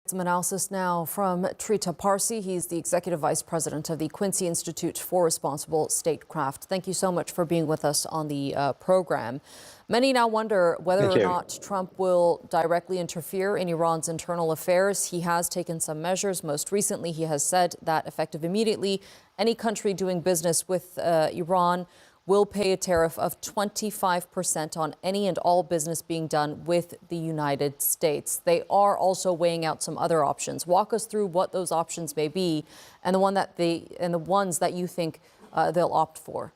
Some analysis now from Trita Parsi. He's the Executive Vice President of the Quincy Institute for Responsible Statecraft. Thank you so much for being with us on the program. Many now wonder whether or not Trump will directly interfere in Iran's internal affairs. He has taken some measures. Most recently, he has said that effective immediately, any country doing business with Iran will pay a tariff of 25% on any and all business being done with the United States. They are also weighing out some other options. Walk us through what those options may be and the ones that you think they'll opt for.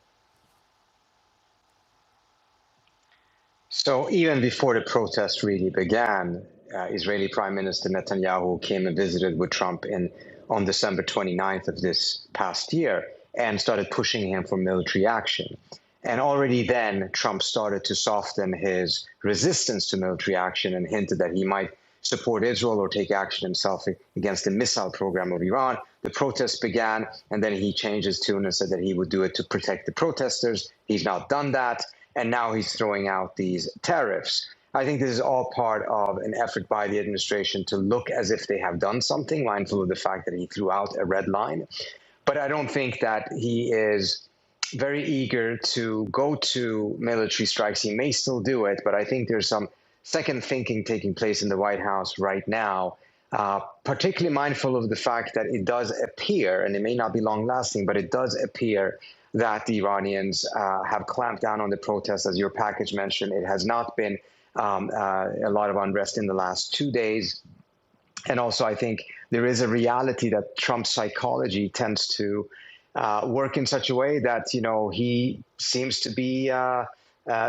So even before the protests really began, Israeli Prime Minister Netanyahu came and visited with Trump on December 29th of this past year and started pushing him for military action. And already then, Trump started to soften his resistance to military action and hinted that he might support Israel or take action himself against the missile program of Iran. The protests began, and then he changed his tune and said that he would do it to protect the protesters. He's not done that, and now he's throwing out these tariffs. I think this is all part of an effort by the administration to look as if they have done something, mindful of the fact that he threw out a red line. But I don't think that he is very eager to go to military strikes. He may still do it, but I think there's some second thinking taking place in the White House right now, particularly mindful of the fact that it does appear, and it may not be long lasting, but it does appear that the Iranians have clamped down on the protests. As your package mentioned, it has not been a lot of unrest in the last 2 days. And also, I think there is a reality that Trump's psychology tends to work in such a way that, he seems to be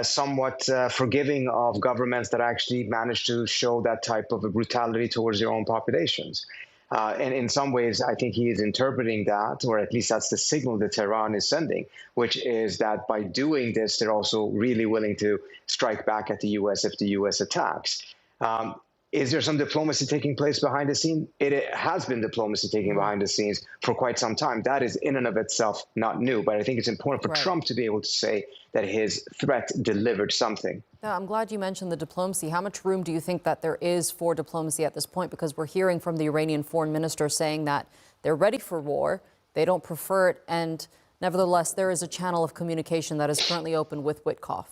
somewhat forgiving of governments that actually manage to show that type of a brutality towards their own populations. And in some ways, I think he is interpreting that, or at least that's the signal that Tehran is sending, which is that by doing this, they're also really willing to strike back at the U.S. if the U.S. attacks. Is there some diplomacy taking place behind the scenes? It has been diplomacy taking behind the scenes for quite some time. That is in and of itself not new, but I think it's important for Trump to be able to say that his threat delivered something. Yeah, I'm glad you mentioned the diplomacy. How much room do you think that there is for diplomacy at this point? Because we're hearing from the Iranian foreign minister saying that they're ready for war, they don't prefer it, and nevertheless, there is a channel of communication that is currently open with Witkoff.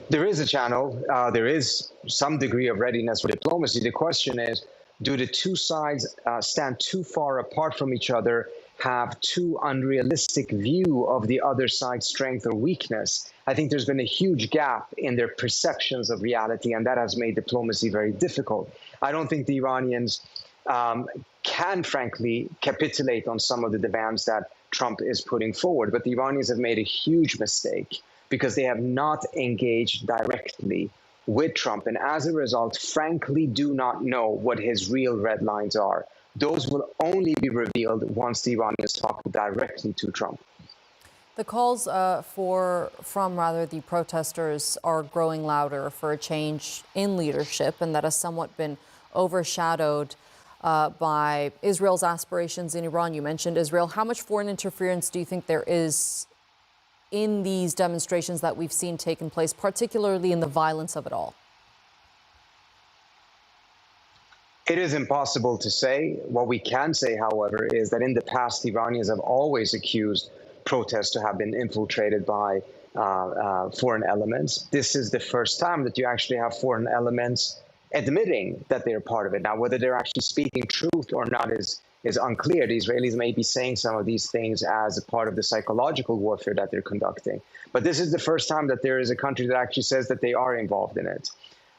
There is a channel. There is some degree of readiness for diplomacy. The question is, do the two sides stand too far apart from each other, have too unrealistic view of the other side's strength or weakness? I think there's been a huge gap in their perceptions of reality, and that has made diplomacy very difficult. I don't think the Iranians can, frankly, capitulate on some of the demands that Trump is putting forward, but the Iranians have made a huge mistake because they have not engaged directly with Trump, and as a result, frankly, do not know what his real red lines are. Those will only be revealed once the Iranians talk directly to Trump. The calls from the protesters are growing louder for a change in leadership, and that has somewhat been overshadowed by Israel's aspirations in Iran. You mentioned Israel. How much foreign interference do you think there is in these demonstrations that we've seen taking place, particularly in the violence of it all? It is impossible to say. What we can say, however, is that in the past, the Iranians have always accused protests to have been infiltrated by foreign elements. This is the first time that you actually have foreign elements admitting that they're part of it. Now, whether they're actually speaking truth or not is unclear. The Israelis may be saying some of these things as a part of the psychological warfare that they're conducting. But this is the first time that there is a country that actually says that they are involved in it.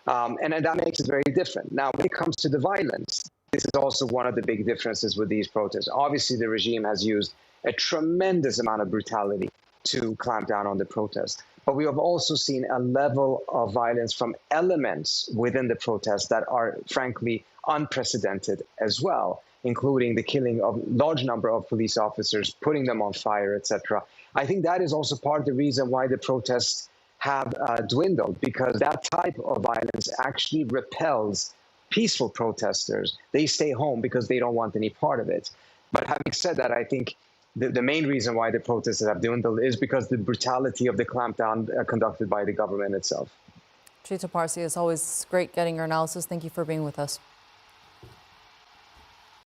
And that makes it very different. Now, when it comes to the violence, this is also one of the big differences with these protests. Obviously, the regime has used a tremendous amount of brutality to clamp down on the protests. But we have also seen a level of violence from elements within the protests that are, frankly, unprecedented as well, including the killing of a large number of police officers, putting them on fire, etc. I think that is also part of the reason why the protests have dwindled, because that type of violence actually repels peaceful protesters. They stay home because they don't want any part of it. But having said that, I think the main reason why the protests have dwindled is because the brutality of the clampdown conducted by the government itself. Trita Parsi, it's always great getting your analysis. Thank you for being with us.